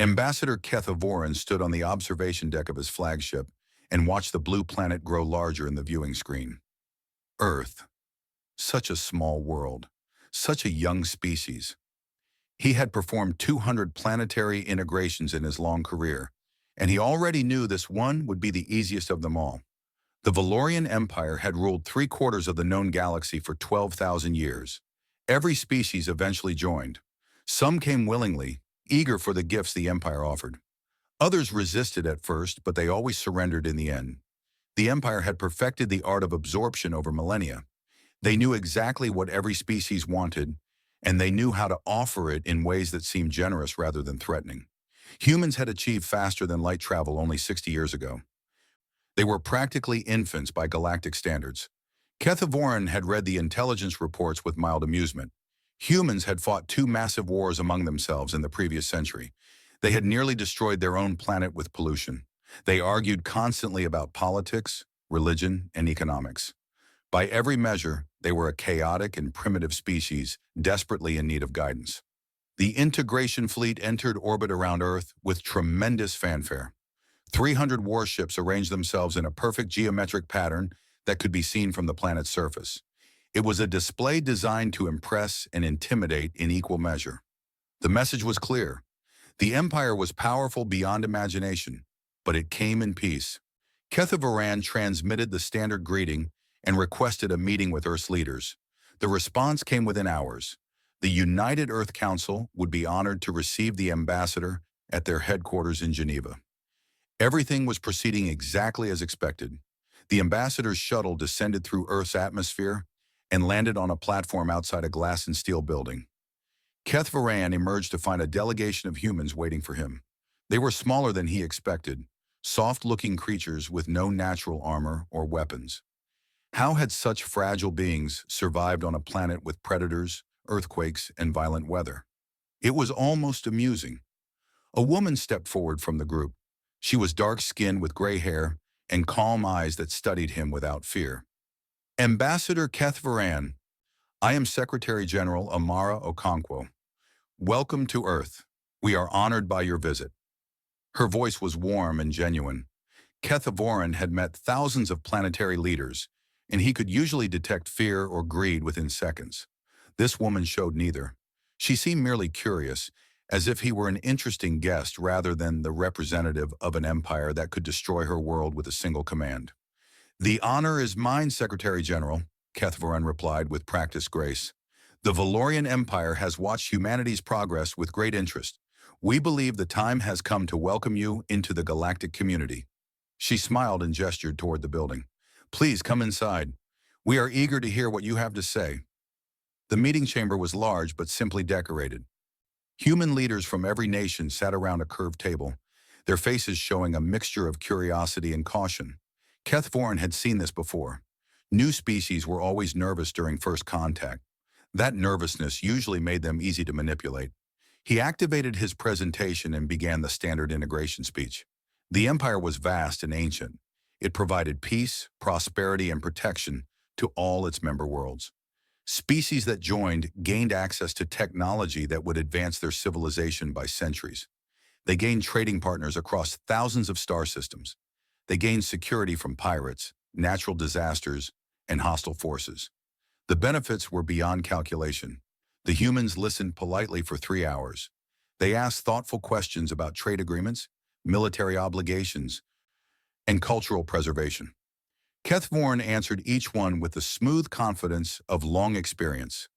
Ambassador Kethovoran stood on the observation deck of his flagship and watched the blue planet grow larger in the viewing screen. Earth. Such a small world. Such a young species. He had performed 200 planetary integrations in his long career, and he already knew this one would be the easiest of them all. The Valorian Empire had ruled 3/4 of the known galaxy for 12,000 years. Every species eventually joined. Some came willingly, eager for the gifts the Empire offered. Others resisted at first, but they always surrendered in the end. The Empire had perfected the art of absorption over millennia. They knew exactly what every species wanted, and they knew how to offer it in ways that seemed generous rather than threatening. Humans had achieved faster than light travel only 60 years ago. They were practically infants by galactic standards. Kethovoran had read the intelligence reports with mild amusement. Humans had fought 2 massive wars among themselves in the previous century. They had nearly destroyed their own planet with pollution. They argued constantly about politics, religion, and economics. By every measure, they were a chaotic and primitive species, desperately in need of guidance. The integration fleet entered orbit around Earth with tremendous fanfare. 300 warships arranged themselves in a perfect geometric pattern that could be seen from the planet's surface. It was a display designed to impress and intimidate in equal measure. The message was clear. The Empire was powerful beyond imagination, but it came in peace. Kethovoran transmitted the standard greeting and requested a meeting with Earth's leaders. The response came within hours. The United Earth Council would be honored to receive the ambassador at their headquarters in Geneva. Everything was proceeding exactly as expected. The ambassador's shuttle descended through Earth's atmosphere and landed on a platform outside a glass and steel building. Kethovoran emerged to find a delegation of humans waiting for him. They were smaller than he expected, soft-looking creatures with no natural armor or weapons. How had such fragile beings survived on a planet with predators, earthquakes, and violent weather? It was almost amusing. A woman stepped forward from the group. She was dark-skinned with gray hair and calm eyes that studied him without fear. Ambassador Kethovoran, I am Secretary General Amara Okonkwo. Welcome to Earth. We are honored by your visit. Her voice was warm and genuine. Kethovoran had met thousands of planetary leaders, and he could usually detect fear or greed within seconds. This woman showed neither. She seemed merely curious, as if he were an interesting guest rather than the representative of an empire that could destroy her world with a single command. The honor is mine, Secretary General, Kethovoran replied with practiced grace. The Valorian Empire has watched humanity's progress with great interest. We believe the time has come to welcome you into the galactic community. She smiled and gestured toward the building. Please come inside. We are eager to hear what you have to say. The meeting chamber was large but simply decorated. Human leaders from every nation sat around a curved table, their faces showing a mixture of curiosity and caution. Kethovoran had seen this before. New species were always nervous during first contact. That nervousness usually made them easy to manipulate. He activated his presentation and began the standard integration speech. The empire was vast and ancient. It provided peace, prosperity, and protection to all its member worlds. Species that joined gained access to technology that would advance their civilization by centuries. They gained trading partners across thousands of star systems. They gained security from pirates, natural disasters, and hostile forces. The benefits were beyond calculation. The humans listened politely for 3 hours. They asked thoughtful questions about trade agreements, military obligations, and cultural preservation. Kethovoran answered each one with the smooth confidence of long experience.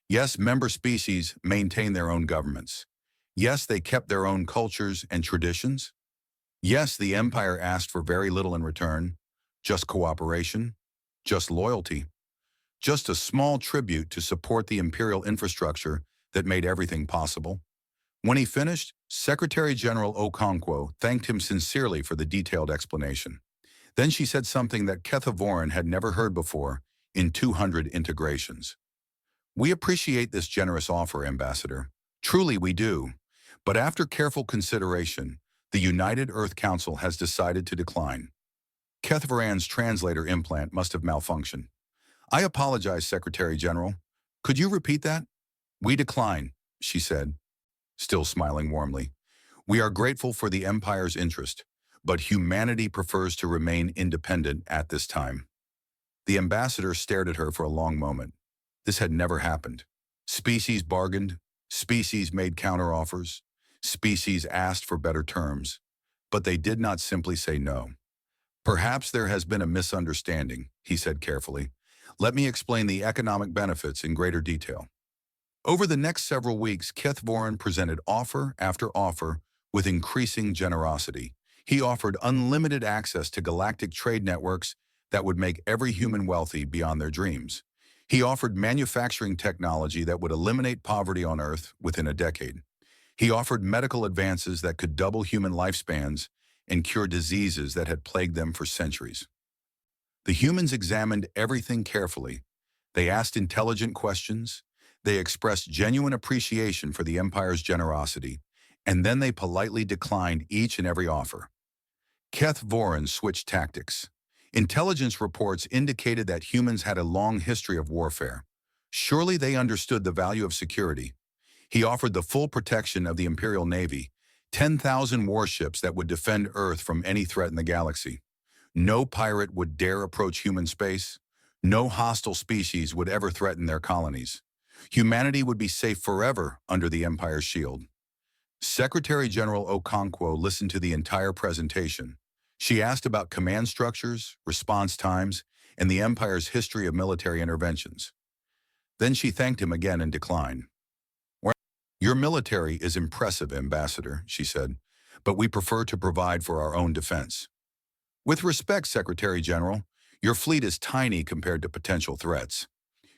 Yes, member species maintained their own governments. Yes, they kept their own cultures and traditions. Yes, the empire asked for very little in return, just cooperation, just loyalty, just a small tribute to support the imperial infrastructure that made everything possible. When he finished, Secretary General Okonkwo thanked him sincerely for the detailed explanation. Then she said something that Kethovoran had never heard before in 200 integrations. We appreciate this generous offer, Ambassador. Truly we do. But after careful consideration, the United Earth Council has decided to decline. Kethovoran's translator implant must have malfunctioned. I apologize, Secretary General. Could you repeat that? We decline, she said, still smiling warmly. We are grateful for the Empire's interest, but humanity prefers to remain independent at this time. The ambassador stared at her for a long moment. This had never happened. Species bargained, species made counteroffers, species asked for better terms, but they did not simply say no. Perhaps there has been a misunderstanding, he said carefully. Let me explain the economic benefits in greater detail. Over the next several weeks, Keth Voren presented offer after offer with increasing generosity. He offered unlimited access to galactic trade networks that would make every human wealthy beyond their dreams. He offered manufacturing technology that would eliminate poverty on Earth within a decade. He offered medical advances that could double human lifespans and cure diseases that had plagued them for centuries. The humans examined everything carefully. They asked intelligent questions, they expressed genuine appreciation for the Empire's generosity, and then they politely declined each and every offer. Keth Voren switched tactics. Intelligence reports indicated that humans had a long history of warfare. Surely they understood the value of security. He offered the full protection of the Imperial Navy, 10,000 warships that would defend Earth from any threat in the galaxy. No pirate would dare approach human space. No hostile species would ever threaten their colonies. Humanity would be safe forever under the Empire's shield. Secretary General Okonkwo listened to the entire presentation. She asked about command structures, response times, and the Empire's history of military interventions. Then she thanked him again and declined. Your military is impressive, Ambassador, she said, but we prefer to provide for our own defense. With respect, Secretary General, your fleet is tiny compared to potential threats.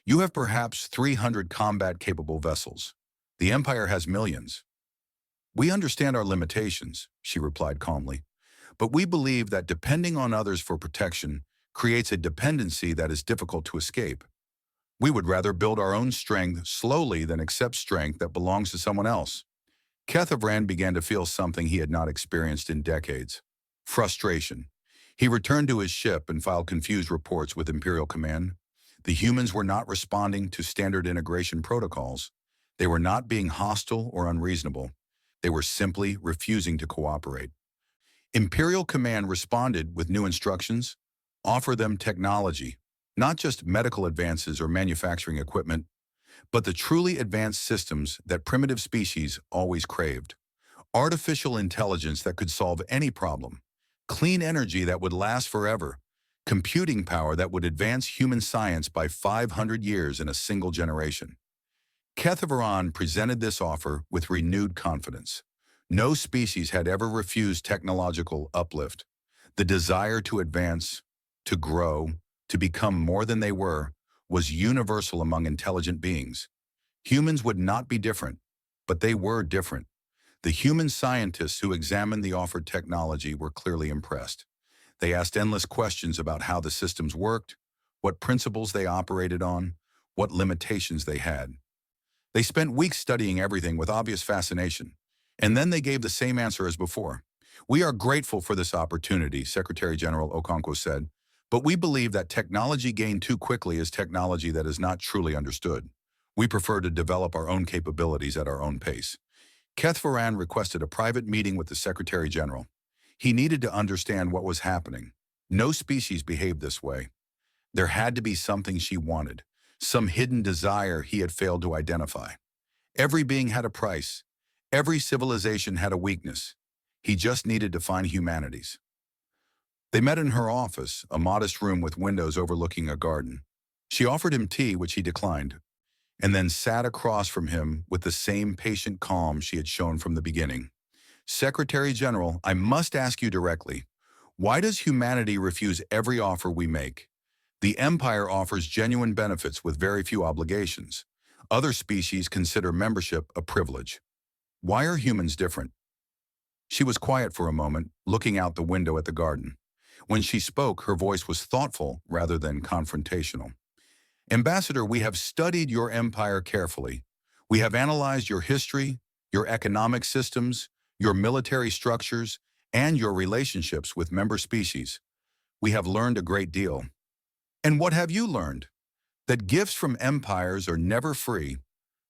You have perhaps 300 combat-capable vessels. The Empire has millions. We understand our limitations, she replied calmly, but we believe that depending on others for protection creates a dependency that is difficult to escape. We would rather build our own strength slowly than accept strength that belongs to someone else. Keth Voren began to feel something he had not experienced in decades: frustration. He returned to his ship and filed confused reports with Imperial Command. The humans were not responding to standard integration protocols. They were not being hostile or unreasonable. They were simply refusing to cooperate. Imperial Command responded with new instructions: offer them technology, not just medical advances or manufacturing equipment, but the truly advanced systems that primitive species always craved. Artificial intelligence that could solve any problem, clean energy that would last forever, computing power that would advance human science by 500 years in a single generation. Keth Voren presented this offer with renewed confidence. No species had ever refused technological uplift. The desire to advance, to grow, to become more than they were, was universal among intelligent beings. Humans would not be different, but they were different. The human scientists who examined the offered technology were clearly impressed. They asked endless questions about how the systems worked, what principles they operated on, what limitations they had. They spent weeks studying everything with obvious fascination, and then they gave the same answer as before. We are grateful for this opportunity, Secretary General Okonkwo said, but we believe that technology gained too quickly is technology that is not truly understood. We prefer to develop our own capabilities at our own pace. Keth Voren requested a private meeting with the Secretary General. He needed to understand what was happening. No species behaved this way. There had to be something she wanted, some hidden desire he had failed to identify. Every being had a price. Every civilization had a weakness. He just needed to find humanity's. They met in her office, a modest room with windows overlooking a garden. She offered him tea, which he declined, and then sat across from him with the same patient calm she had shown from the beginning. Secretary General, I must ask you directly, why does humanity refuse every offer we make? The Empire offers genuine benefits with very few obligations. Other species consider membership a privilege. Why are humans different? She was quiet for a moment, looking out the window at the garden. When she spoke, her voice was thoughtful rather than confrontational. Ambassador, we have studied your empire carefully. We have analyzed your history, your economic systems, your military structures, and your relationships with member species. We have learned a great deal. And what have you learned? That gifts from empires are never free.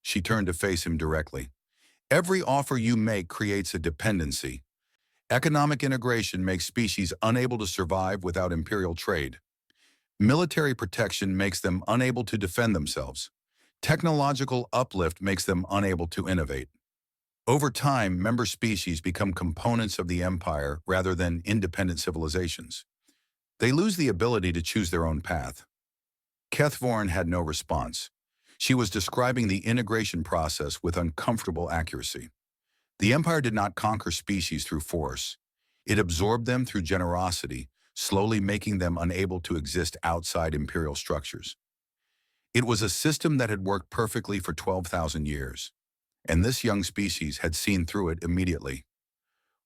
She turned to face him directly. Every offer you make creates a dependency. Economic integration makes species unable to survive without imperial trade. Military protection makes them unable to defend themselves. Technological uplift makes them unable to innovate. Over time, member species become components of the empire rather than independent civilizations. They lose the ability to choose their own path. Kethvorn had no response. She was describing the integration process with uncomfortable accuracy. The empire did not conquer species through force. It absorbed them through generosity, slowly making them unable to exist outside imperial structures. It was a system that had worked perfectly for 12,000 years, and this young species had seen through it immediately.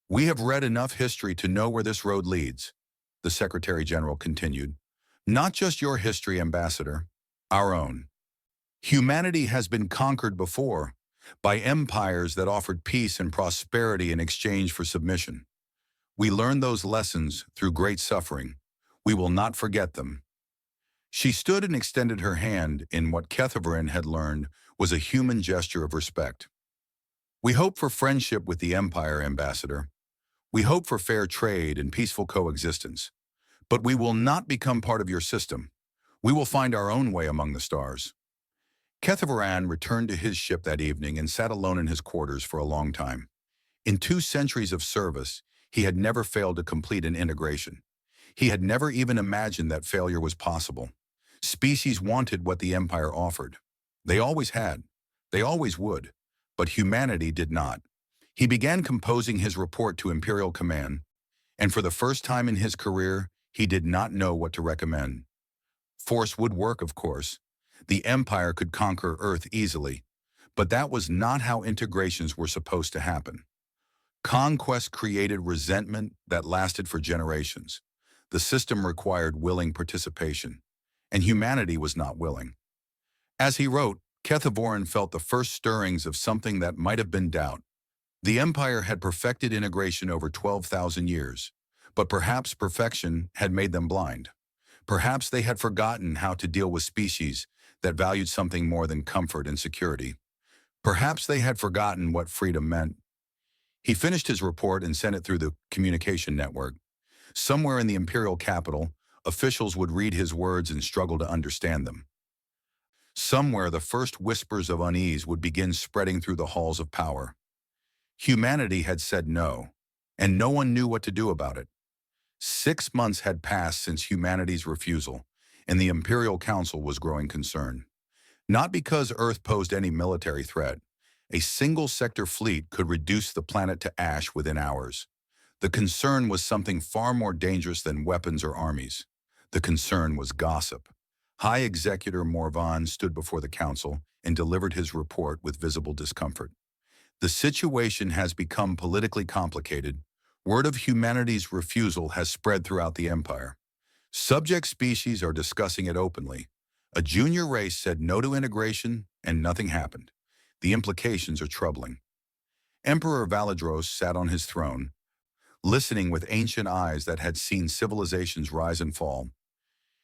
"We have read enough history to know where this road leads," the Secretary General continued. "Not just your history, Ambassador, our own. Humanity has been conquered before by empires that offered peace and prosperity in exchange for submission. We learned those lessons through great suffering. We will not forget them." She stood and extended her hand in what Kethvorn had learned was a human gesture of respect. "We hope for friendship with the Empire, Ambassador. We hope for fair trade and peaceful coexistence. But we will not become part of your system. We will find our own way among the stars." Kethvorn returned to his ship that evening and sat alone in his quarters for a long time. In 2 centuries of service, he had never failed to complete an integration. He had never even imagined that failure was possible. Species wanted what the Empire offered. They always had. They always would. But humanity did not. He began composing his report to Imperial Command, and for the first time in his career, he did not know what to recommend. Force would work, of course. The Empire could conquer Earth easily, but that was not how integrations were supposed to happen. Conquest created resentment that lasted for generations. The system required willing participation, and humanity was not willing. As he wrote, Kethvorn felt the first stirrings of something that might have been doubt. The Empire had perfected integration over 12,000 years, but perhaps perfection had made them blind. Perhaps they had forgotten how to deal with species that valued something more than comfort and security. Perhaps they had forgotten what freedom meant. He finished his report and sent it through the communication network. Somewhere in the imperial capital, officials would read his words and struggle to understand them. Somewhere, the first whispers of unease would begin spreading through the halls of power. Humanity had said no, and no one knew what to do about it. 6 months had passed since humanity's refusal, and the Imperial Council was growing concerned. Not because Earth posed any military threat. A single-sector fleet could reduce the planet to ash within hours. The concern was something far more dangerous than weapons or armies. The concern was gossip. High Executor Morvan stood before the council and delivered his report with visible discomfort. "The situation has become politically complicated. Word of humanity's refusal has spread throughout the empire. Subject species are discussing it openly. A junior race said no to integration, and nothing happened. The implications are troubling." Emperor Valadros sat on his throne, listening with ancient eyes that had seen civilizations rise and fall.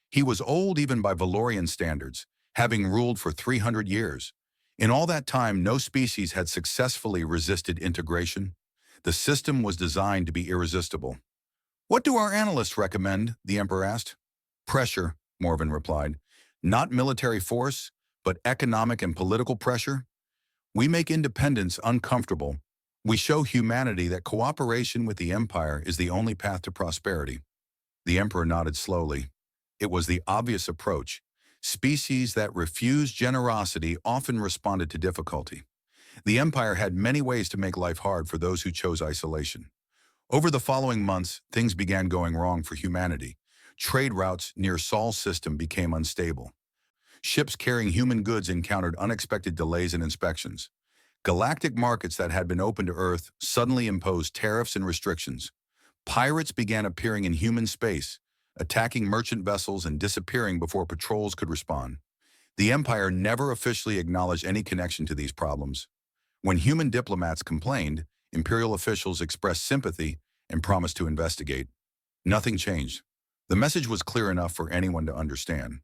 He was old even by Valorian standards, having ruled for 300 years. In all that time, no species had successfully resisted integration. The system was designed to be irresistible. "What do our analysts recommend?" the emperor asked. "Pressure," Morvan replied. "Not military force, but economic and political pressure. We make independence uncomfortable. We show humanity that cooperation with the empire is the only path to prosperity." The emperor nodded slowly. It was the obvious approach. Species that refused generosity often responded to difficulty. The empire had many ways to make life hard for those who chose isolation. Over the following months, things began going wrong for humanity. Trade routes near Sol's system became unstable. Ships carrying human goods encountered unexpected delays in inspections. Galactic markets that had been open to Earth suddenly imposed tariffs and restrictions. Pirates began appearing in human space, attacking merchant vessels and disappearing before patrols could respond. The Empire never officially acknowledged any connection to these problems. When human diplomats complained, imperial officials expressed sympathy and promised to investigate. Nothing changed. The message was clear enough for anyone to understand.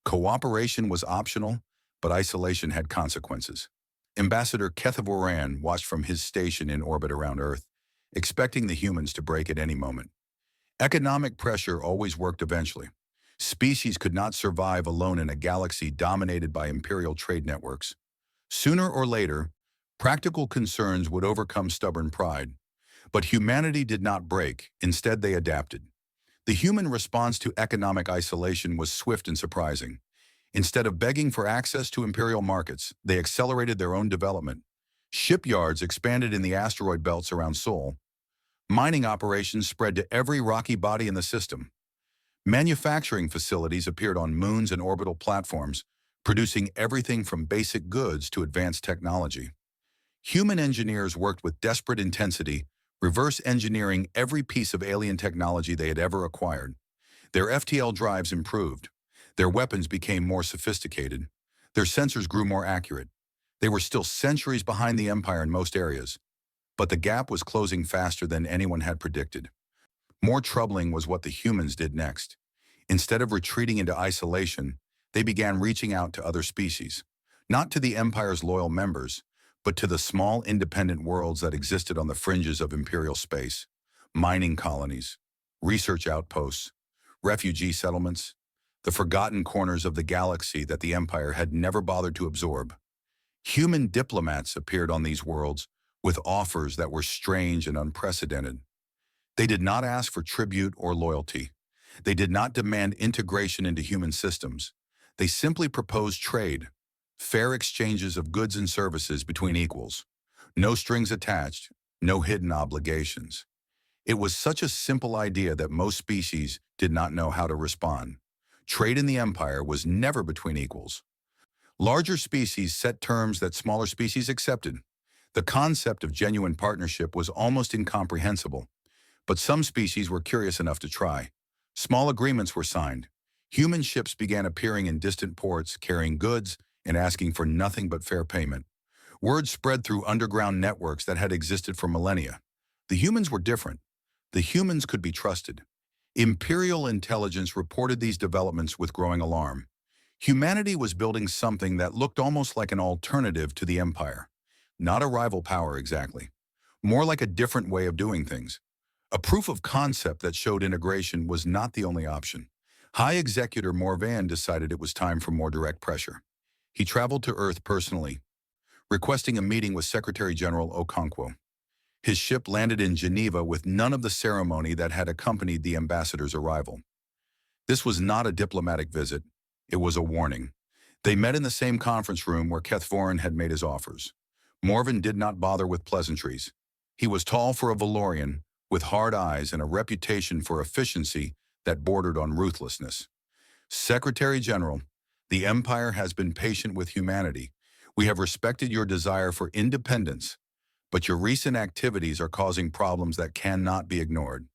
Cooperation was optional, but isolation had consequences. Ambassador Kethavoran watched from his station in orbit around Earth, expecting the humans to break at any moment. Economic pressure always worked eventually. Species could not survive alone in a galaxy dominated by imperial trade networks. Sooner or later, practical concerns would overcome stubborn pride. But humanity did not break, instead they adapted. The human response to economic isolation was swift and surprising. Instead of begging for access to imperial markets, they accelerated their own development. Shipyards expanded in the asteroid belts around Sol. Mining operations spread to every rocky body in the system. Manufacturing facilities appeared on moons and orbital platforms, producing everything from basic goods to advanced technology. Human engineers worked with desperate intensity, reverse engineering every piece of alien technology they had ever acquired. Their FTL drives improved. Their weapons became more sophisticated. Their sensors grew more accurate. They were still centuries behind the Empire in most areas, but the gap was closing faster than anyone had predicted. More troubling was what the humans did next. Instead of retreating into isolation, they began reaching out to other species, not to the Empire's loyal members, but to the small independent worlds that existed on the fringes of imperial space, mining colonies, research outposts, refugee settlements, the forgotten corners of the galaxy that the Empire had never bothered to absorb. Human diplomats appeared on these worlds with offers that were strange and unprecedented. They did not ask for tribute or loyalty. They did not demand integration into human systems. They simply proposed trade, fair exchanges of goods and services between equals. No strings attached, no hidden obligations. It was such a simple idea that most species did not know how to respond. Trade in the Empire was never between equals. Larger species set terms that smaller species accepted. The concept of genuine partnership was almost incomprehensible, but some species were curious enough to try. Small agreements were signed. Human ships began appearing in distant ports, carrying goods and asking for nothing but fair payment. Word spread through underground networks that had existed for millennia. The humans were different. The humans could be trusted. Imperial intelligence reported these developments with growing alarm. Humanity was building something that looked almost like an alternative to the Empire. Not a rival power exactly. More like a different way of doing things. A proof of concept that showed integration was not the only option. High Executor Morvan decided it was time for more direct pressure. He traveled to Earth personally, requesting a meeting with Secretary General Okonkwo. His ship landed in Geneva with none of the ceremony that had accompanied the ambassador's arrival. This was not a diplomatic visit. It was a warning. They met in the same conference room where Kethvorin had made his offers. Morvan did not bother with pleasantries. He was tall for a Valorian, with hard eyes and a reputation for efficiency that bordered on ruthlessness. Secretary General, the Empire has been patient with humanity. We have respected your desire for independence, but your recent activities are causing problems that cannot be ignored.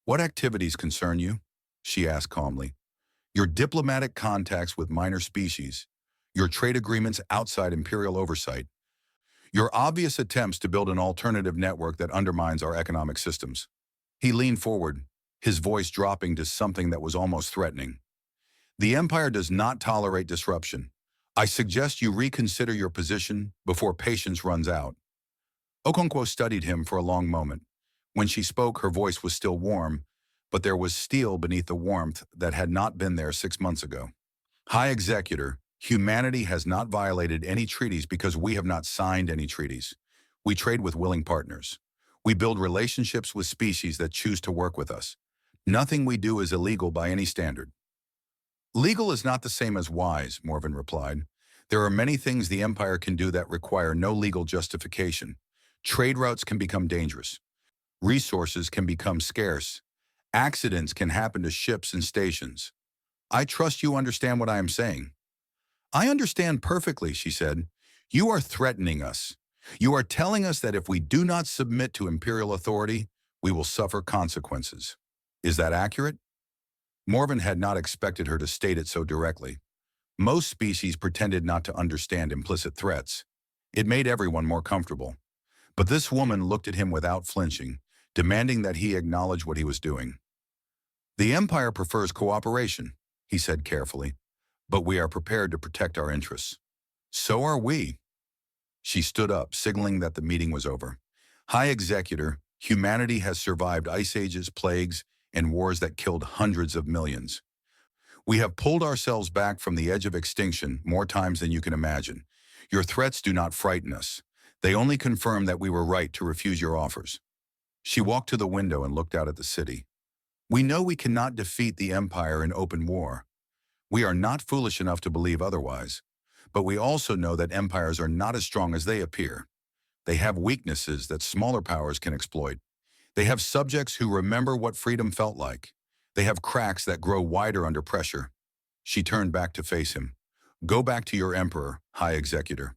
What activities concern you? She asked calmly. Your diplomatic contacts with minor species, your trade agreements outside imperial oversight, your obvious attempts to build an alternative network that undermines our economic systems. He leaned forward, his voice dropping to something that was almost threatening. The Empire does not tolerate disruption. I suggest you reconsider your position before patience runs out. Okonkwo studied him for a long moment. When she spoke, her voice was still warm, but there was steel beneath the warmth that had not been there 6 months ago. High Executor, humanity has not violated any treaties because we have not signed any treaties. We trade with willing partners. We build relationships with species that choose to work with us. Nothing we do is illegal by any standard. Legal is not the same as wise, Morvan replied. There are many things the Empire can do that require no legal justification. Trade routes can become dangerous. Resources can become scarce. Accidents can happen to ships and stations. I trust you understand what I am saying. I understand perfectly, she said. You are threatening us. You are telling us that if we do not submit to imperial authority, we will suffer consequences. Is that accurate? Morvan had not expected her to state it so directly. Most species pretended not to understand implicit threats. It made everyone more comfortable. But this woman looked at him without flinching, demanding that he acknowledge what he was doing. The Empire prefers cooperation, he said carefully, but we are prepared to protect our interests. So are we. She stood up, signaling that the meeting was over. High Executor, humanity has survived ice ages, plagues, and wars that killed hundreds of millions. We have pulled ourselves back from the edge of extinction more times than you can imagine. Your threats do not frighten us. They only confirm that we were right to refuse your offers. She walked to the window and looked out at the city. We know we cannot defeat the Empire in open war. We are not foolish enough to believe otherwise. But we also know that empires are not as strong as they appear. They have weaknesses that smaller powers can exploit. They have subjects who remember what freedom felt like. They have cracks that grow wider under pressure. She turned back to face him. Go back to your emperor, High Executor.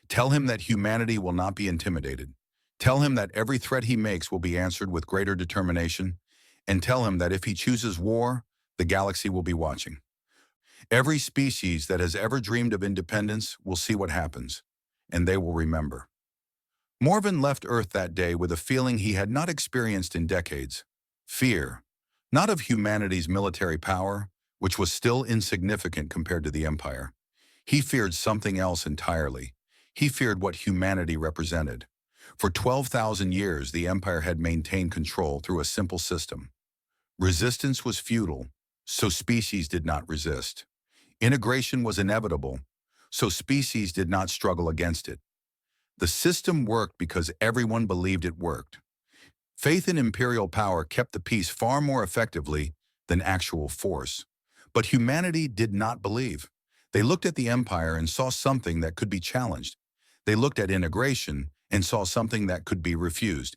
Tell him that humanity will not be intimidated. Tell him that every threat he makes will be answered with greater determination. And tell him that if he chooses war, the galaxy will be watching. Every species that has ever dreamed of independence will see what happens, and they will remember. Morven left Earth that day with a feeling he had not experienced in decades. Fear, not of humanity's military power, which was still insignificant compared to the Empire. He feared something else entirely. He feared what humanity represented. For 12,000 years, the Empire had maintained control through a simple system. Resistance was futile, so species did not resist. Integration was inevitable, so species did not struggle against it. The system worked because everyone believed it worked. Faith in imperial power kept the peace far more effectively than actual force. But humanity did not believe. They looked at the Empire and saw something that could be challenged. They looked at integration and saw something that could be refused.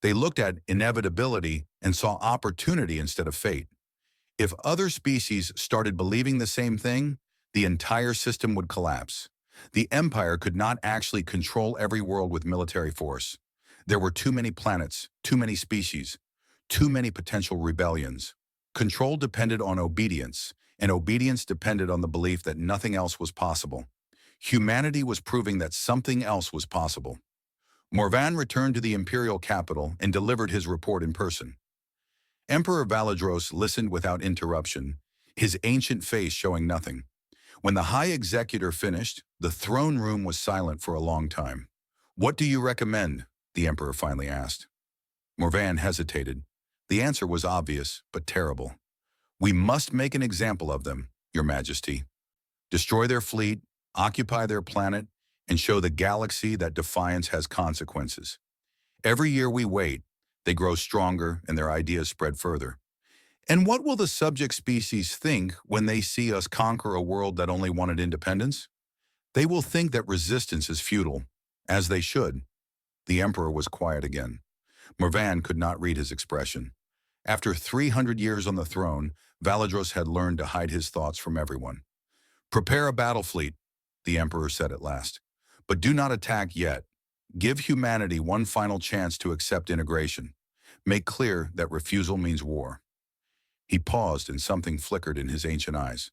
They looked at inevitability and saw opportunity instead of fate. If other species started believing the same thing, the entire system would collapse. The Empire could not actually control every world with military force. There were too many planets, too many species, too many potential rebellions. Control depended on obedience, and obedience depended on the belief that nothing else was possible. Humanity was proving that something else was possible. Morvan returned to the imperial capital and delivered his report in person. Emperor Valadros listened without interruption, his ancient face showing nothing. When the High Executor finished, the throne room was silent for a long time. "What do you recommend?" the Emperor finally asked. Morvan hesitated. The answer was obvious, but terrible. "We must make an example of them, Your Majesty. Destroy their fleet, occupy their planet, and show the galaxy that defiance has consequences. Every year we wait, they grow stronger and their ideas spread further. And what will the subject species think when they see us conquer a world that only wanted independence? They will think that resistance is futile, as they should." The Emperor was quiet again. Morvan could not read his expression. After 300 years on the throne, Valadros had learned to hide his thoughts from everyone. "Prepare a battle fleet," the Emperor said at last. "But do not attack yet. Give humanity one final chance to accept integration. Make clear that refusal means war." He paused and something flickered in his ancient eyes.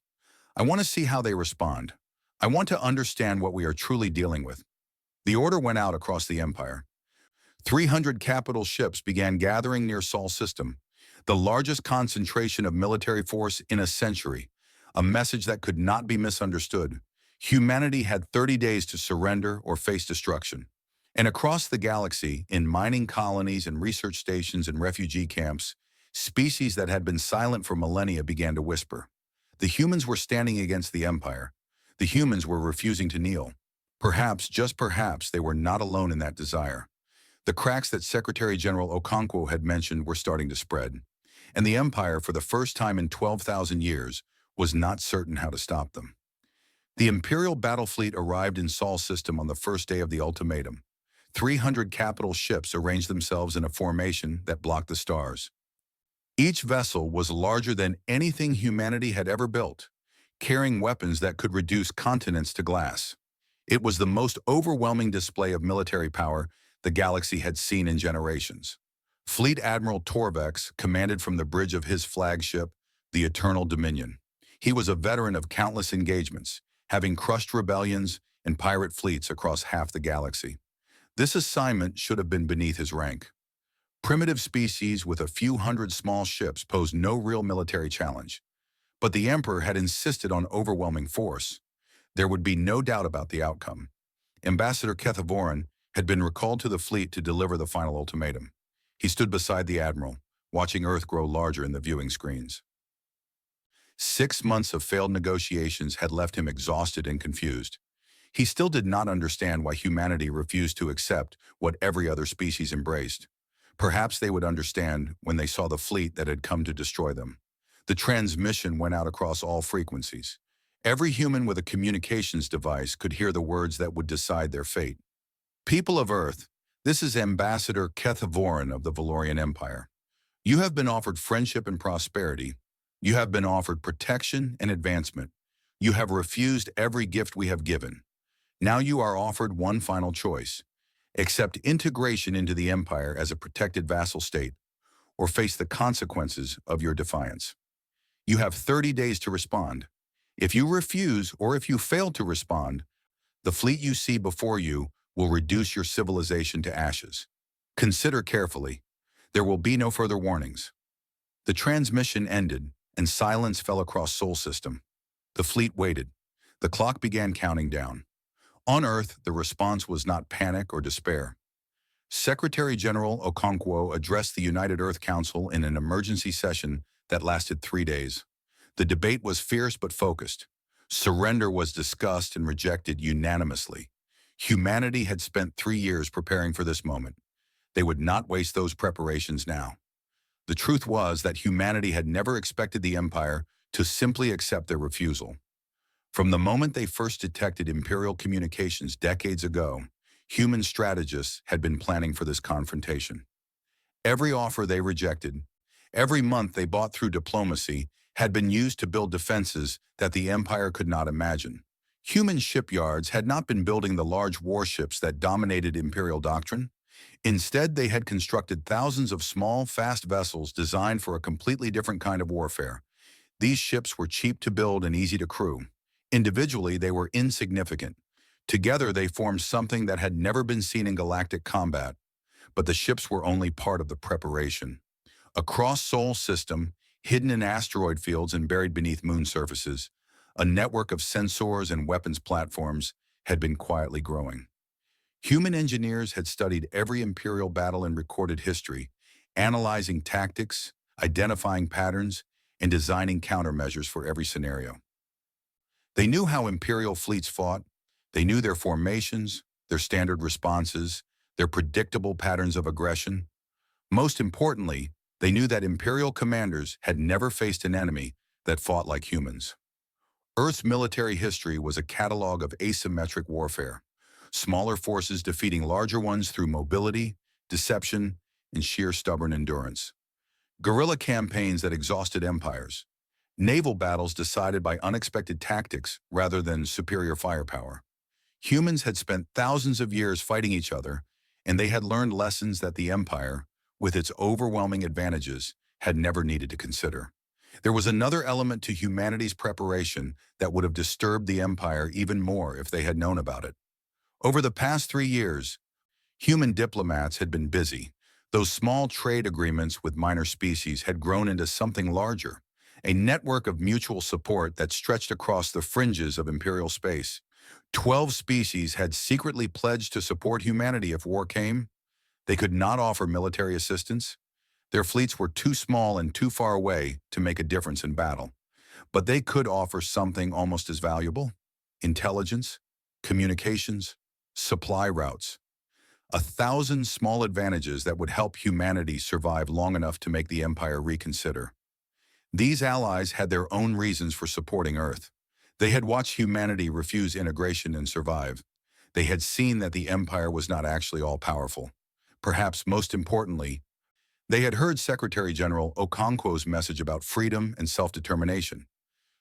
"I want to see how they respond. I want to understand what we are truly dealing with." The order went out across the Empire. 300 capital ships began gathering near Sol System, the largest concentration of military force in a century, a message that could not be misunderstood. Humanity had 30 days to surrender or face destruction. And across the galaxy, in mining colonies and research stations and refugee camps, species that had been silent for millennia began to whisper. The humans were standing against the Empire. The humans were refusing to kneel. Perhaps, just perhaps, they were not alone in that desire. The cracks that Secretary General Okonkwo had mentioned were starting to spread. And the Empire, for the first time in 12,000 years, was not certain how to stop them. The Imperial battle fleet arrived in Sol System on the first day of the ultimatum. 300 capital ships arranged themselves in a formation that blocked the stars. Each vessel was larger than anything humanity had ever built, carrying weapons that could reduce continents to glass. It was the most overwhelming display of military power the galaxy had seen in generations. Fleet Admiral Torvex commanded from the bridge of his flagship, the Eternal Dominion. He was a veteran of countless engagements, having crushed rebellions and pirate fleets across half the galaxy. This assignment should have been beneath his rank. Primitive species with a few hundred small ships posed no real military challenge. But the Emperor had insisted on overwhelming force. There would be no doubt about the outcome. Ambassador Kethovoran had been recalled to the fleet to deliver the final ultimatum. He stood beside the admiral, watching Earth grow larger in the viewing screens. 6 months of failed negotiations had left him exhausted and confused. He still did not understand why humanity refused to accept what every other species embraced. Perhaps they would understand when they saw the fleet that had come to destroy them. The transmission went out across all frequencies. Every human with a communications device could hear the words that would decide their fate. People of Earth, this is Ambassador Kethovoran of the Valorian Empire. You have been offered friendship and prosperity. You have been offered protection and advancement. You have refused every gift we have given. Now you are offered one final choice. Accept integration into the Empire as a protected vassal state, or face the consequences of your defiance. You have 30 days to respond. If you refuse or if you fail to respond, the fleet you see before you will reduce your civilization to ashes. Consider carefully. There will be no further warnings. The transmission ended, and silence fell across Sol System. The fleet waited. The clock began counting down. On Earth, the response was not panic or despair. Secretary General Okonkwo addressed the United Earth Council in an emergency session that lasted 3 days. The debate was fierce but focused. Surrender was discussed and rejected unanimously. Humanity had spent 3 years preparing for this moment. They would not waste those preparations now. The truth was that humanity had never expected the Empire to simply accept their refusal. From the moment they first detected Imperial communications decades ago, human strategists had been planning for this confrontation. Every offer they rejected, every month they bought through diplomacy, had been used to build defenses that the Empire could not imagine. Human shipyards had not been building the large warships that dominated Imperial doctrine. Instead, they had constructed thousands of small, fast vessels designed for a completely different kind of warfare. These ships were cheap to build and easy to crew. Individually, they were insignificant. Together, they formed something that had never been seen in galactic combat. But the ships were only part of the preparation. Across Sol System, hidden in asteroid fields and buried beneath moon surfaces, a network of sensors and weapons platforms had been quietly growing. Human engineers had studied every Imperial battle in recorded history, analyzing tactics, identifying patterns, and designing countermeasures for every scenario. They knew how Imperial fleets fought. They knew their formations, their standard responses, their predictable patterns of aggression. Most importantly, they knew that Imperial commanders had never faced an enemy that fought like humans. Earth's military history was a catalog of asymmetric warfare, smaller forces defeating larger ones through mobility, deception, and sheer stubborn endurance. Guerrilla campaigns that exhausted empires. Naval battles decided by unexpected tactics rather than superior firepower. Humans had spent thousands of years fighting each other, and they had learned lessons that the Empire, with its overwhelming advantages, had never needed to consider. There was another element to humanity's preparation that would have disturbed the Empire even more if they had known about it. Over the past 3 years, human diplomats had been busy. Those small trade agreements with minor species had grown into something larger, a network of mutual support that stretched across the fringes of Imperial space. 12 species had secretly pledged to support humanity if war came. They could not offer military assistance. Their fleets were too small and too far away to make a difference in battle. But they could offer something almost as valuable: intelligence, communications, supply routes. 1,000 small advantages that would help humanity survive long enough to make the Empire reconsider. These allies had their own reasons for supporting Earth. They had watched humanity refuse integration and survive. They had seen that the Empire was not actually all-powerful. Perhaps most importantly, they had heard Secretary General Okonkwo's message about freedom and self-determination.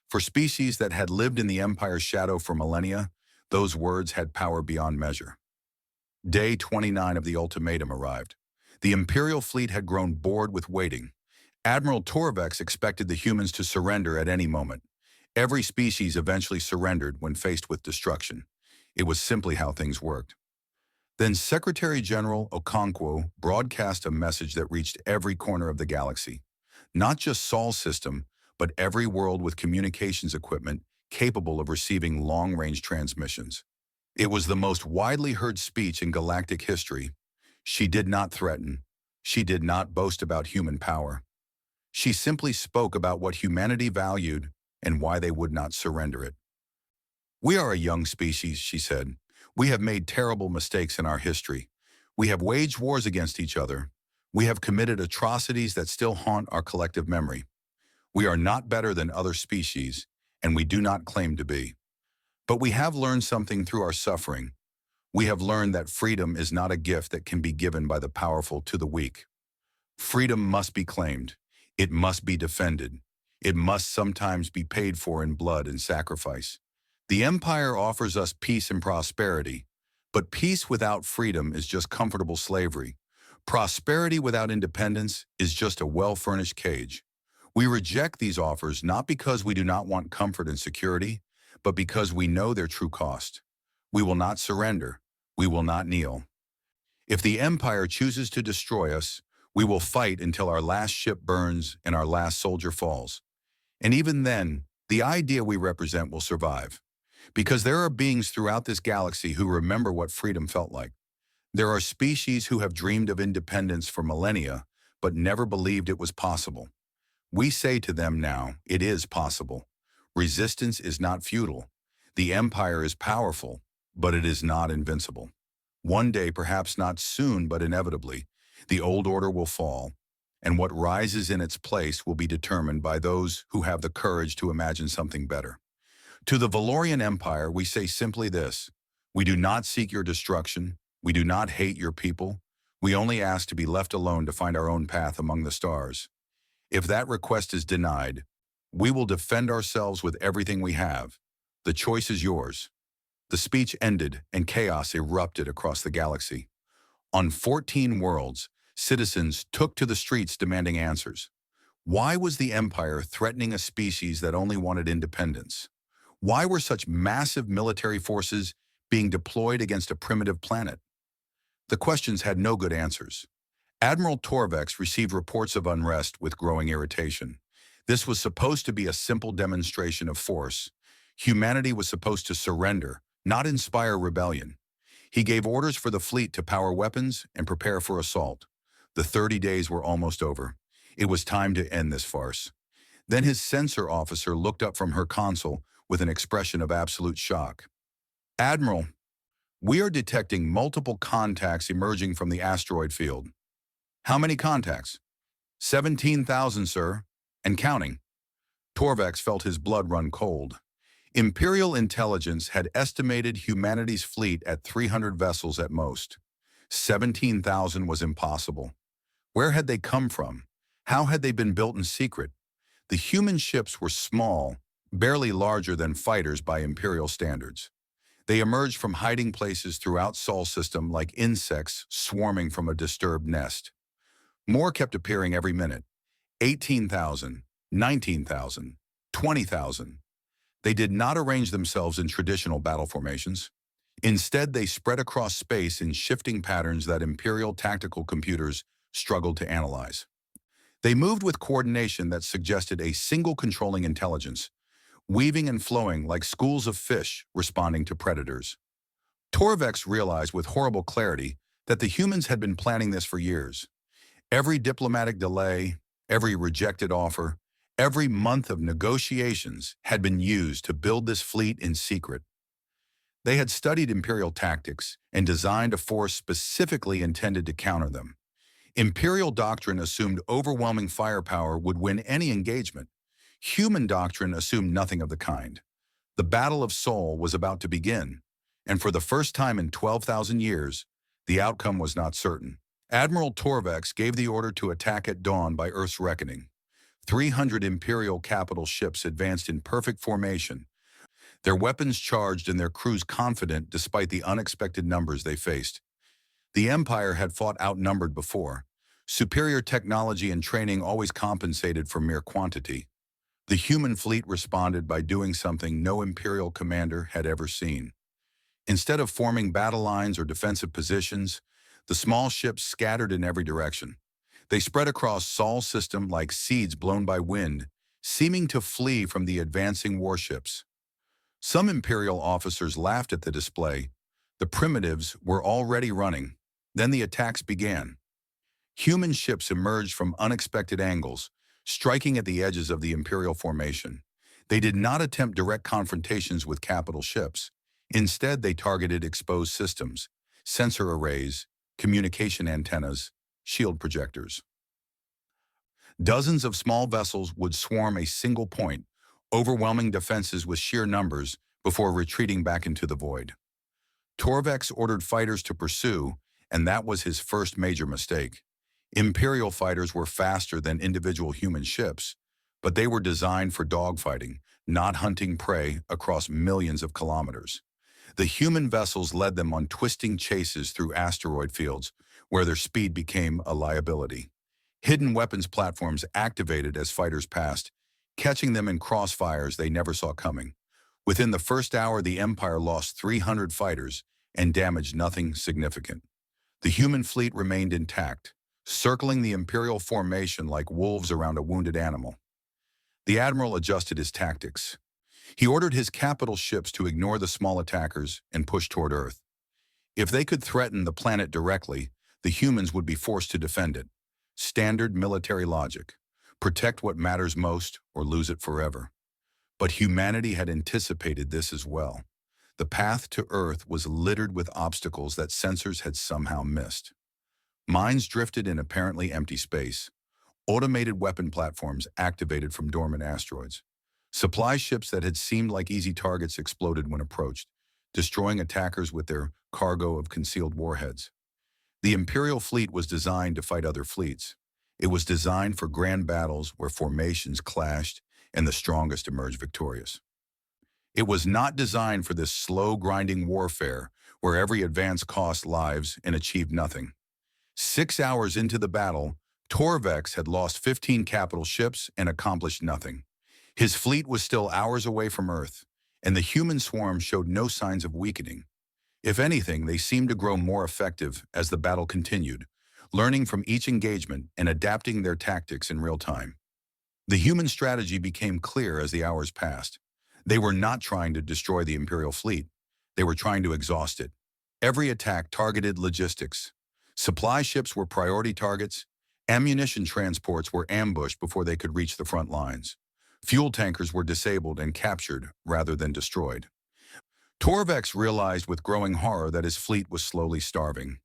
For species that had lived in the Empire's shadow for millennia, those words had power beyond measure. Day 29 of the ultimatum arrived. The Imperial fleet had grown bored with waiting. Admiral Torvex expected the humans to surrender at any moment. Every species eventually surrendered when faced with destruction. It was simply how things worked. Then Secretary General Okonkwo broadcast a message that reached every corner of the galaxy. Not just Sol System, but every world with communications equipment capable of receiving long-range transmissions. It was the most widely heard speech in galactic history. She did not threaten. She did not boast about human power. She simply spoke about what humanity valued and why they would not surrender it. "We are a young species," she said. "We have made terrible mistakes in our history. We have waged wars against each other. We have committed atrocities that still haunt our collective memory. We are not better than other species, and we do not claim to be. But we have learned something through our suffering. We have learned that freedom is not a gift that can be given by the powerful to the weak. Freedom must be claimed. It must be defended. It must sometimes be paid for in blood and sacrifice. The empire offers us peace and prosperity, but peace without freedom is just comfortable slavery. Prosperity without independence is just a well-furnished cage. We reject these offers not because we do not want comfort and security, but because we know their true cost. We will not surrender. We will not kneel. If the empire chooses to destroy us, we will fight until our last ship burns and our last soldier falls. And even then, the idea we represent will survive. Because there are beings throughout this galaxy who remember what freedom felt like. There are species who have dreamed of independence for millennia, but never believed it was possible. We say to them now, it is possible. Resistance is not futile. The empire is powerful, but it is not invincible. One day, perhaps not soon, but inevitably, the old order will fall, and what rises in its place will be determined by those who have the courage to imagine something better. To the Valorian Empire, we say simply this: we do not seek your destruction. We do not hate your people. We only ask to be left alone to find our own path among the stars. If that request is denied, we will defend ourselves with everything we have. The choice is yours. The speech ended, and chaos erupted across the galaxy. On 14 worlds, citizens took to the streets demanding answers. Why was the Empire threatening a species that only wanted independence? Why were such massive military forces being deployed against a primitive planet? The questions had no good answers. Admiral Torvex received reports of unrest with growing irritation. This was supposed to be a simple demonstration of force. Humanity was supposed to surrender, not inspire rebellion. He gave orders for the fleet to power weapons and prepare for assault. The 30 days were almost over. It was time to end this farce. Then his sensor officer looked up from her console with an expression of absolute shock. "Admiral, we are detecting multiple contacts emerging from the asteroid field." "How many contacts?" 17,000, sir, and counting." Torvex felt his blood run cold. Imperial intelligence had estimated humanity's fleet at 300 vessels at most. 17,000 was impossible. Where had they come from? How had they been built in secret? The human ships were small, barely larger than fighters by Imperial standards. They emerged from hiding places throughout Sol system like insects swarming from a disturbed nest. More kept appearing every minute. 18,000, 19,000, 20,000. They did not arrange themselves in traditional battle formations. Instead, they spread across space in shifting patterns that Imperial tactical computers struggled to analyze. They moved with coordination that suggested a single controlling intelligence, weaving and flowing like schools of fish responding to predators. Torvex realized with horrible clarity that the humans had been planning this for years. Every diplomatic delay, every rejected offer, every month of negotiations had been used to build this fleet in secret. They had studied Imperial tactics and designed a force specifically intended to counter them. Imperial doctrine assumed overwhelming firepower would win any engagement. Human doctrine assumed nothing of the kind. The Battle of Sol was about to begin, and for the first time in 12,000 years, the outcome was not certain. Admiral Torvex gave the order to attack at dawn by Earth's reckoning. 300 Imperial capital ships advanced in perfect formation, their weapons charged and their crews confident despite the unexpected numbers they faced. The Empire had fought outnumbered before. Superior technology and training always compensated for mere quantity. The human fleet responded by doing something no Imperial commander had ever seen. Instead of forming battle lines or defensive positions, the small ships scattered in every direction. They spread across Sol's system like seeds blown by wind, seeming to flee from the advancing warships. Some Imperial officers laughed at the display, The primitives were already running. Then the attacks began. Human ships emerged from unexpected angles, striking at the edges of the Imperial formation. They did not attempt direct confrontations with capital ships. Instead, they targeted exposed systems, sensor arrays, communication antennas, shield projectors. Dozens of small vessels would swarm a single point, overwhelming defenses with sheer numbers before retreating back into the void. Torvex ordered fighters to pursue, and that was his first major mistake. Imperial fighters were faster than individual human ships, but they were designed for dogfighting, not hunting prey across millions of kilometers. The human vessels led them on twisting chases through asteroid fields, where their speed became a liability. Hidden weapons platforms activated as fighters passed, catching them in crossfires they never saw coming. Within the first hour, the Empire lost 300 fighters and damaged nothing significant. The human fleet remained intact, circling the Imperial formation like wolves around a wounded animal. The Admiral adjusted his tactics. He ordered his capital ships to ignore the small attackers and push toward Earth. If they could threaten the planet directly, the humans would be forced to defend it. Standard military logic. Protect what matters most or lose it forever. But humanity had anticipated this as well. The path to Earth was littered with obstacles that sensors had somehow missed. Mines drifted in apparently empty space. Automated weapon platforms activated from dormant asteroids. Supply ships that had seemed like easy targets exploded when approached, destroying attackers with their cargo of concealed warheads. The Imperial fleet was designed to fight other fleets. It was designed for grand battles where formations clashed and the strongest emerged victorious. It was not designed for this slow, grinding warfare where every advance cost lives and achieved nothing. 6 hours into the battle, Torvex had lost 15 capital ships and accomplished nothing. His fleet was still hours away from Earth, and the human swarm showed no signs of weakening. If anything, they seemed to grow more effective as the battle continued, learning from each engagement and adapting their tactics in real time. The human strategy became clear as the hours passed. They were not trying to destroy the Imperial fleet. They were trying to exhaust it. Every attack targeted logistics. Supply ships were priority targets. Ammunition transports were ambushed before they could reach the front lines. Fuel tankers were disabled and captured rather than destroyed. Torvex realized with growing horror that his fleet was slowly starving.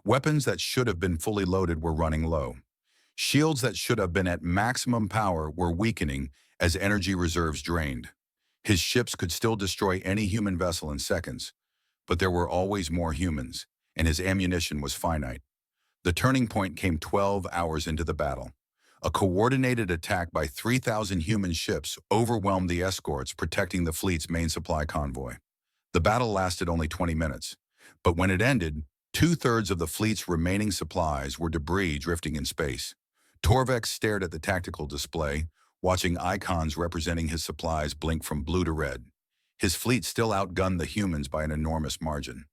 Weapons that should have been fully loaded were running low. Shields that should have been at maximum power were weakening as energy reserves drained. His ships could still destroy any human vessel in seconds, but there were always more humans, and his ammunition was finite. The turning point came 12 hours into the battle. A coordinated attack by 3,000 human ships overwhelmed the escorts protecting the fleet's main supply convoy. The battle lasted only 20 minutes, but when it ended, 2/3 of the fleet's remaining supplies were debris drifting in space. Torvex stared at the tactical display, watching icons representing his supplies blink from blue to red. His fleet still outgunned the humans by an enormous margin.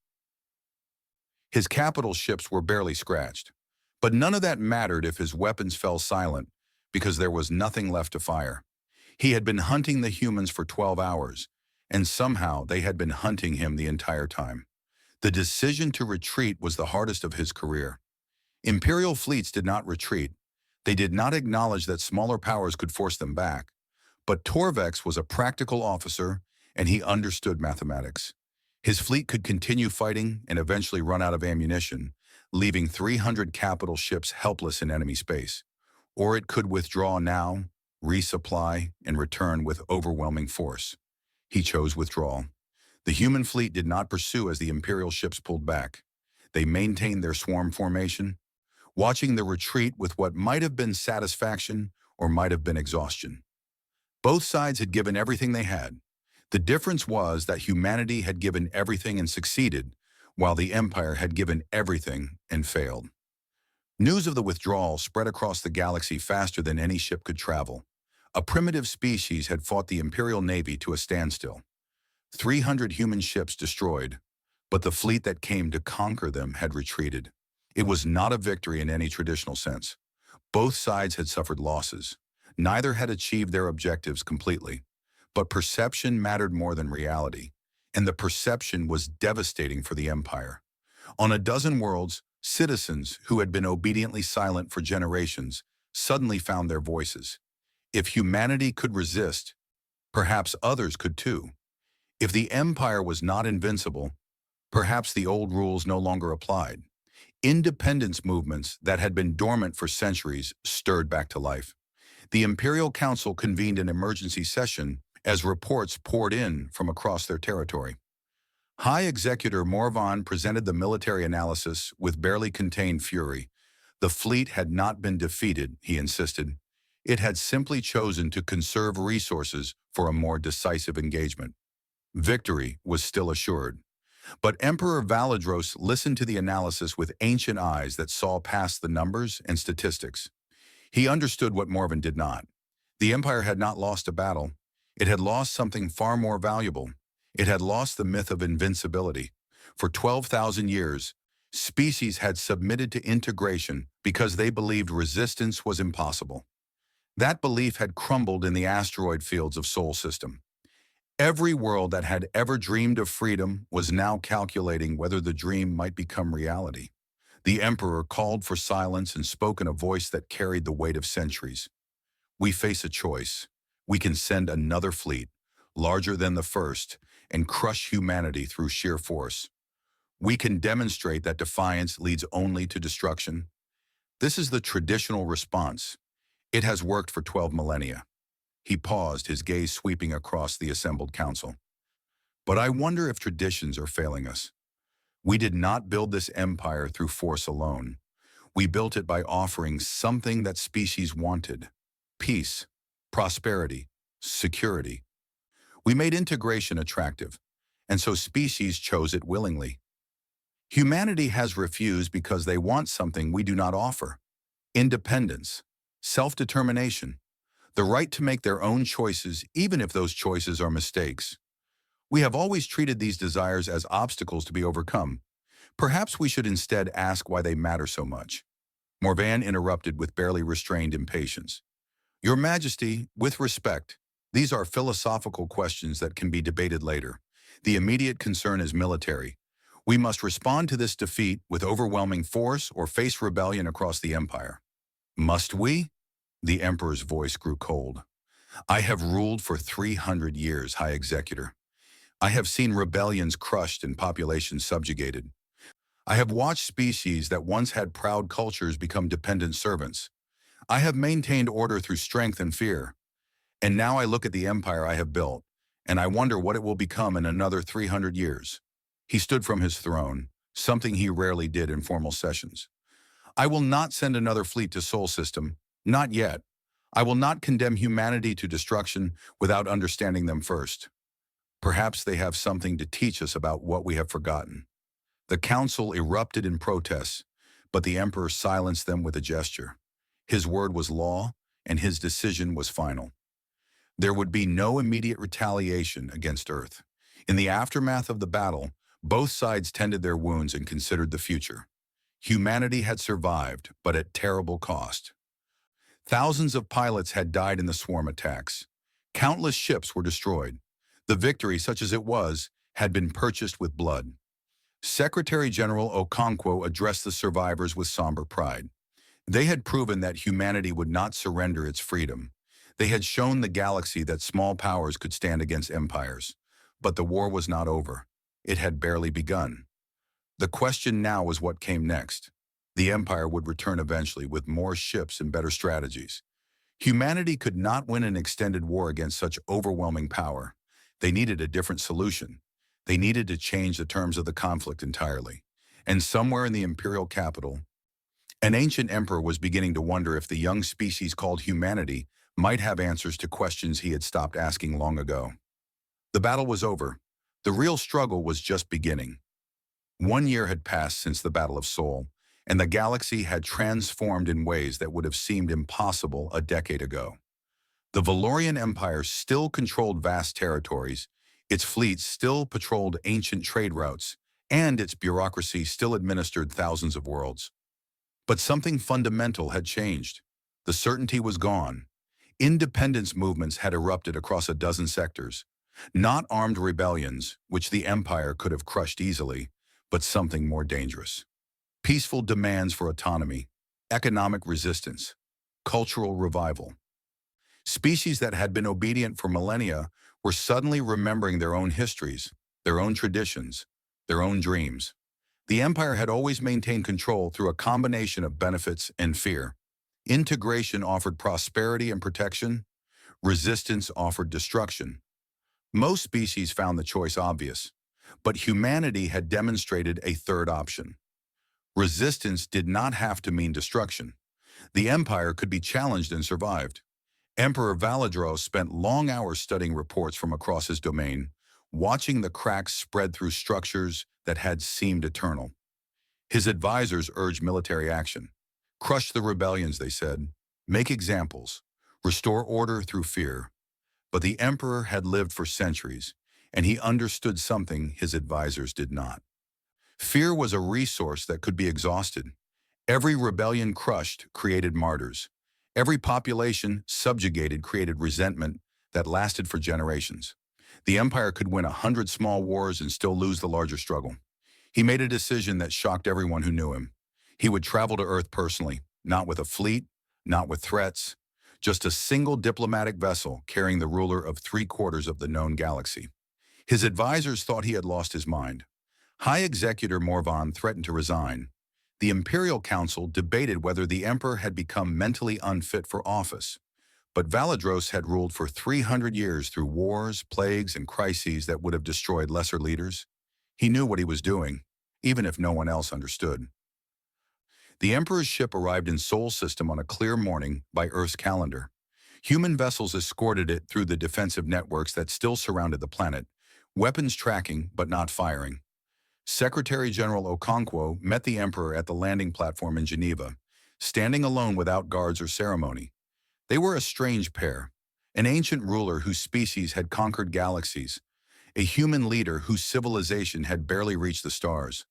His capital ships were barely scratched. But none of that mattered if his weapons fell silent, because there was nothing left to fire. He had been hunting the humans for 12 hours, and somehow they had been hunting him the entire time. The decision to retreat was the hardest of his career. Imperial fleets did not retreat. They did not acknowledge that smaller powers could force them back. But Torvex was a practical officer, and he understood mathematics. His fleet could continue fighting and eventually run out of ammunition, leaving 300 capital ships helpless in enemy space. Or it could withdraw now, resupply, and return with overwhelming force. He chose withdrawal. The human fleet did not pursue as the Imperial ships pulled back. They maintained their swarm formation, watching the retreat with what might have been satisfaction or might have been exhaustion. Both sides had given everything they had. The difference was that humanity had given everything and succeeded, while the Empire had given everything and failed. News of the withdrawal spread across the galaxy faster than any ship could travel. A primitive species had fought the Imperial Navy to a standstill. 300 human ships destroyed, but the fleet that came to conquer them had retreated. It was not a victory in any traditional sense. Both sides had suffered losses. Neither had achieved their objectives completely. But perception mattered more than reality. and the perception was devastating for the empire. On a dozen worlds, citizens who had been obediently silent for generations suddenly found their voices. If humanity could resist, perhaps others could too. If the empire was not invincible, perhaps the old rules no longer applied. Independence movements that had been dormant for centuries stirred back to life. The Imperial Council convened an emergency session as reports poured in from across their territory. High Executor Morvan presented the military analysis with barely contained fury. The fleet had not been defeated, he insisted. It had simply chosen to conserve resources for a more decisive engagement. Victory was still assured. But Emperor Valadros listened to the analysis with ancient eyes that saw past the numbers and statistics. He understood what Morvan did not. The Empire had not lost a battle. It had lost something far more valuable. It had lost the myth of invincibility. For 12,000 years, species had submitted to integration because they believed resistance was impossible. That belief had crumbled in the asteroid fields of Sol System. Every world that had ever dreamed of freedom was now calculating whether the dream might become reality. The Emperor called for silence and spoke in a voice that carried the weight of centuries. We face a choice. We can send another fleet, larger than the first, and crush humanity through sheer force. We can demonstrate that defiance leads only to destruction. This is the traditional response. It has worked for 12 millennia. He paused, his gaze sweeping across the assembled council. But I wonder if traditions are failing us. We did not build this empire through force alone. We built it by offering something that species wanted: peace, prosperity, security. We made integration attractive, and so species chose it willingly. Humanity has refused because they want something we do not offer: independence, self-determination, the right to make their own choices even if those choices are mistakes. We have always treated these desires as obstacles to be overcome. Perhaps we should instead ask why they matter so much. Morvan interrupted with barely restrained impatience. Your Majesty, with respect, these are philosophical questions that can be debated later. The immediate concern is military. We must respond to this defeat with overwhelming force or face rebellion across the empire. Must we? The Emperor's voice grew cold. I have ruled for 300 years, High Executor. I have seen rebellions crushed and populations subjugated. I have watched species that once had proud cultures become dependent servants. I have maintained order through strength and fear. And now I look at the empire I have built, and I wonder what it will become in another 300 years. He stood from his throne, something he rarely did in formal sessions. I will not send another fleet to Sol System. Not yet. I will not condemn humanity to destruction without understanding them first. Perhaps they have something to teach us about what we have forgotten. The council erupted in protests, but the Emperor silenced them with a gesture. His word was law, and his decision was final. There would be no immediate retaliation against Earth. In the aftermath of the battle, both sides tended their wounds and considered the future. Humanity had survived, but at terrible cost. Thousands of pilots had died in the swarm attacks. Countless ships were destroyed. The victory, such as it was, had been purchased with blood. Secretary General Okonkwo addressed the survivors with somber pride. They had proven that humanity would not surrender its freedom. They had shown the galaxy that small powers could stand against empires. But the war was not over. It had barely begun. The question now was what came next. The empire would return eventually with more ships and better strategies. Humanity could not win an extended war against such overwhelming power. They needed a different solution. They needed to change the terms of the conflict entirely. And somewhere in the imperial capital, an ancient emperor was beginning to wonder if the young species called humanity might have answers to questions he had stopped asking long ago. The battle was over. The real struggle was just beginning. 1 year had passed since the Battle of Sol, and the galaxy had transformed in ways that would have seemed impossible a decade ago. The Valorian Empire still controlled vast territories, its fleets still patrolled ancient trade routes, and its bureaucracy still administered thousands of worlds. But something fundamental had changed. The certainty was gone. Independence movements had erupted across a dozen sectors. Not armed rebellions, which the empire could have crushed easily, but something more dangerous. Peaceful demands for autonomy, economic resistance, cultural revival. Species that had been obedient for millennia were suddenly remembering their own histories, their own traditions, their own dreams. The empire had always maintained control through a combination of benefits and fear. Integration offered prosperity and protection. Resistance offered destruction. Most species found the choice obvious, but humanity had demonstrated a third option. Resistance did not have to mean destruction. The empire could be challenged and survived. Emperor Valadros spent long hours studying reports from across his domain, watching the cracks spread through structures that had seemed eternal. His advisors urged military action. Crush the rebellions, they said. Make examples. Restore order through fear. But the emperor had lived for centuries, and he understood something his advisors did not. Fear was a resource that could be exhausted. Every rebellion crushed created martyrs. Every population subjugated created resentment that lasted for generations. The empire could win 100 small wars and still lose the larger struggle. He made a decision that shocked everyone who knew him. He would travel to Earth personally, not with a fleet, not with threats, just a single diplomatic vessel carrying the ruler of 3/4 of the known galaxy. His advisors thought he had lost his mind. High Executor Morvan threatened to resign. The Imperial Council debated whether the Emperor had become mentally unfit for office. But Valadros had ruled for 300 years through wars, plagues, and crises that would have destroyed lesser leaders. He knew what he was doing, even if no one else understood. The Emperor's ship arrived in Sol System on a clear morning by Earth's calendar. Human vessels escorted it through the defensive networks that still surrounded the planet, weapons tracking but not firing. Secretary General Okonkwo met the Emperor at the landing platform in Geneva, standing alone without guards or ceremony. They were a strange pair, an ancient ruler whose species had conquered galaxies, a human leader whose civilization had barely reached the stars.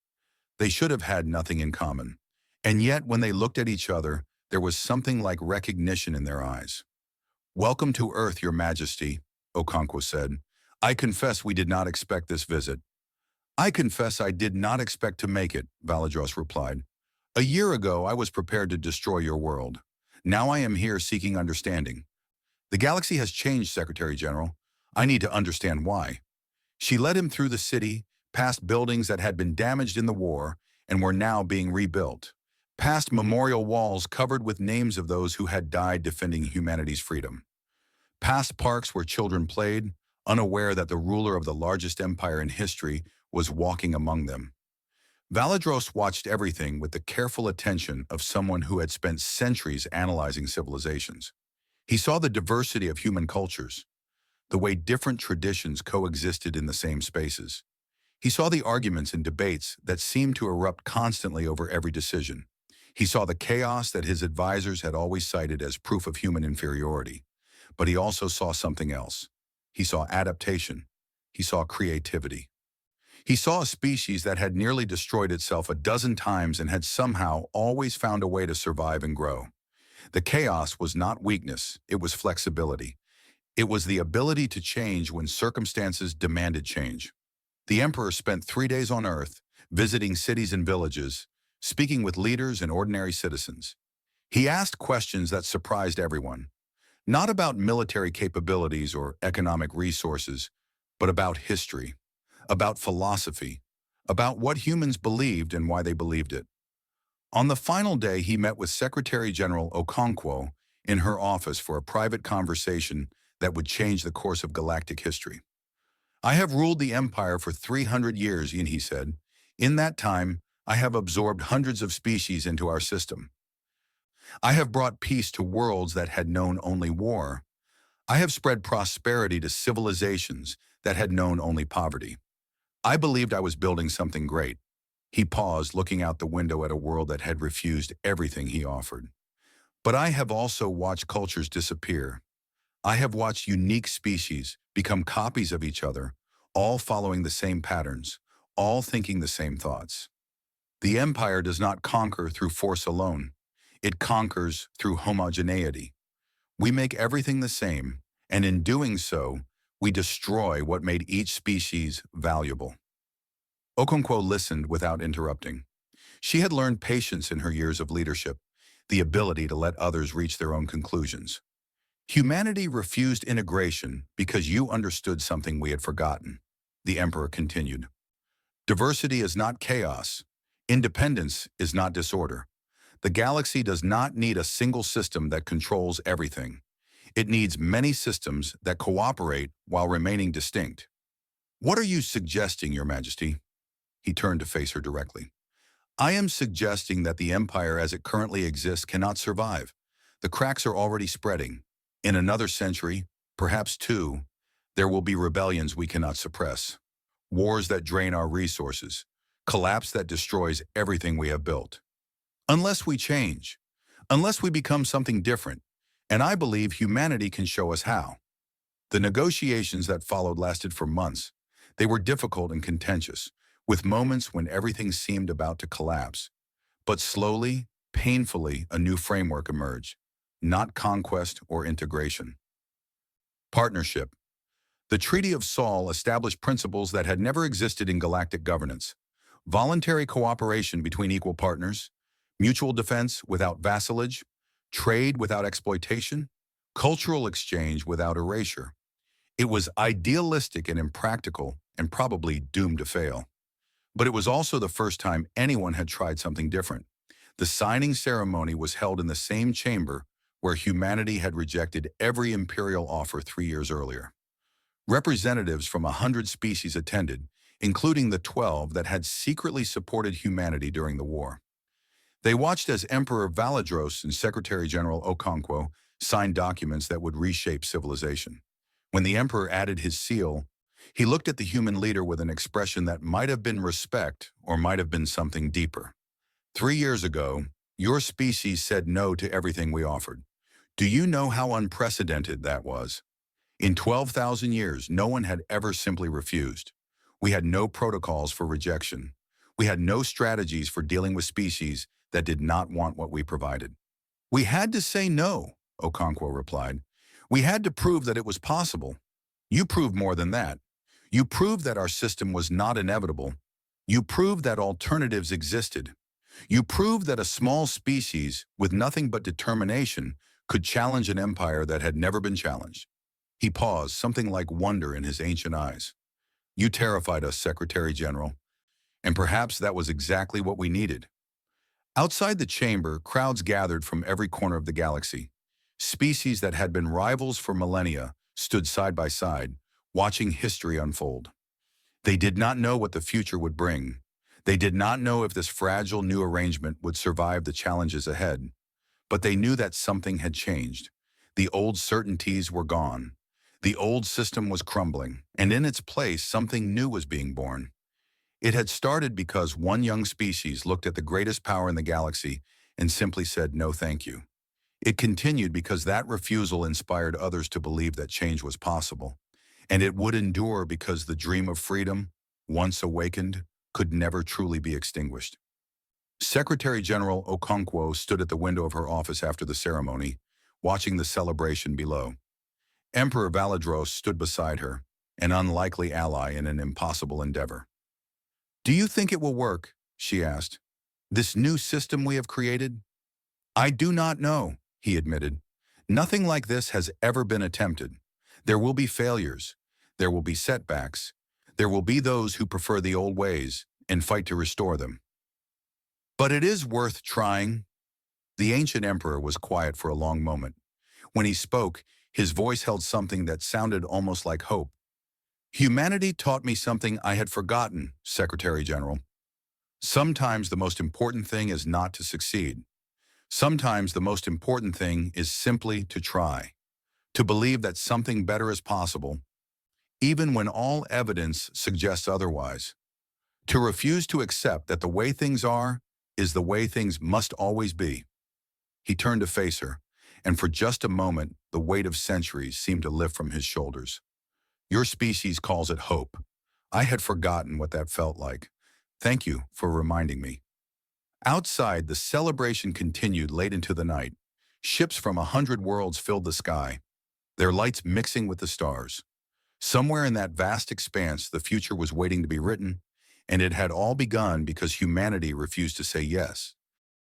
They should have had nothing in common. And yet, when they looked at each other, there was something like recognition in their eyes. "Welcome to Earth, Your Majesty," Okonkwo said. "I confess we did not expect this visit." "I confess I did not expect to make it," Valadros replied. "A year ago, I was prepared to destroy your world. Now I am here seeking understanding. The galaxy has changed, Secretary General. I need to understand why." She led him through the city, past buildings that had been damaged in the war and were now being rebuilt, past memorial walls covered with names of those who had died defending humanity's freedom, past parks where children played, unaware that the ruler of the largest empire in history was walking among them. Valadros watched everything with the careful attention of someone who had spent centuries analyzing civilizations. He saw the diversity of human cultures, the way different traditions coexisted in the same spaces. He saw the arguments and debates that seemed to erupt constantly over every decision. He saw the chaos that his advisors had always cited as proof of human inferiority. But he also saw something else. He saw adaptation. He saw creativity. He saw a species that had nearly destroyed itself a dozen times and had somehow always found a way to survive and grow. The chaos was not weakness, it was flexibility. It was the ability to change when circumstances demanded change. The Emperor spent 3 days on Earth, visiting cities and villages, speaking with leaders and ordinary citizens. He asked questions that surprised everyone, not about military capabilities or economic resources, but about history, about philosophy, about what humans believed and why they believed it. On the final day, he met with Secretary General Okonkwo in her office for a private conversation that would change the course of galactic history. "I have ruled the Empire for 300 years, he said. In that time, I have absorbed hundreds of species into our system. I have brought peace to worlds that had known only war. I have spread prosperity to civilizations that had known only poverty. I believed I was building something great." He paused, looking out the window at a world that had refused everything he offered. "But I have also watched cultures disappear. I have watched unique species become copies of each other, all following the same patterns, all thinking the same thoughts. The empire does not conquer through force alone. It conquers through homogeneity. We make everything the same, and in doing so, We destroy what made each species valuable. Okonkwo listened without interrupting. She had learned patience in her years of leadership, the ability to let others reach their own conclusions. Humanity refused integration because you understood something we had forgotten, the Emperor continued. Diversity is not chaos. Independence is not disorder. The galaxy does not need a single system that controls everything. It needs many systems that cooperate while remaining distinct. What are you suggesting, Your Majesty? He turned to face her directly. I am suggesting that the Empire as it currently exists cannot survive. The cracks are already spreading. In another century, perhaps two, there will be rebellions we cannot suppress. Wars that drain our resources. Collapse that destroys everything we have built. Unless we change. Unless we become something different. And I believe humanity can show us how. The negotiations that followed lasted for months. They were difficult and contentious, with moments when everything seemed about to collapse. But slowly, painfully, a new framework emerged. Not conquest or integration. Partnership. The Treaty of Saul established principles that had never existed in galactic governance. Voluntary cooperation between equal partners, mutual defense without vassalage, trade without exploitation, cultural exchange without erasure. It was idealistic and impractical and probably doomed to fail. But it was also the first time anyone had tried something different. The signing ceremony was held in the same chamber where humanity had rejected every imperial offer 3 years earlier. Representatives from 100 species attended, including the 12 that had secretly supported humanity during the war. They watched as Emperor Valadros and Secretary General Okonkwo signed documents that would reshape civilization. When the Emperor added his seal, he looked at the human leader with an expression that might have been respect or might have been something deeper. 3 years ago, your species said no to everything we offered. Do you know how unprecedented that was? In 12,000 years, no one had ever simply refused. We had no protocols for rejection. We had no strategies for dealing with species that did not want what we provided. We had to say no, Okonkwo replied. We had to prove that it was possible. You proved more than that. You proved that our system was not inevitable. You proved that alternatives existed. You proved that a small species with nothing but determination could challenge an empire that had never been challenged. He paused, something like wonder in his ancient eyes. You terrified us, Secretary General, and perhaps that was exactly what we needed. Outside the chamber, crowds gathered from every corner of the galaxy. Species that had been rivals for millennia stood side by side, watching history unfold. They did not know what the future would bring. They did not know if this fragile new arrangement would survive the challenges ahead. But they knew that something had changed. The old certainties were gone. The old system was crumbling, and in its place, something new was being born. It had started because one young species looked at the greatest power in the galaxy and simply said, no, thank you. It continued because that refusal inspired others to believe that change was possible. And it would endure because the dream of freedom, once awakened, could never truly be extinguished. Secretary General Okonkwo stood at the window of her office after the ceremony, watching the celebration below. Emperor Valadros stood beside her, an unlikely ally in an impossible endeavor. Do you think it will work? She asked. This new system we have created? I do not know, he admitted. Nothing like this has ever been attempted. There will be failures. There will be setbacks. There will be those who prefer the old ways and fight to restore them. But it is worth trying. The ancient emperor was quiet for a long moment. When he spoke, his voice held something that sounded almost like hope. Humanity taught me something I had forgotten, Secretary General. Sometimes the most important thing is not to succeed. Sometimes the most important thing is simply to try, to believe that something better is possible, even when all evidence suggests otherwise. To refuse to accept that the way things are is the way things must always be. He turned to face her, and for just a moment, the weight of centuries seemed to lift from his shoulders. Your species calls it hope. I had forgotten what that felt like. Thank you for reminding me. Outside, the celebration continued late into the night. Ships from 100 worlds filled the sky, their lights mixing with the stars. Somewhere in that vast expanse, the future was waiting to be written, and it had all begun because humanity refused to say yes.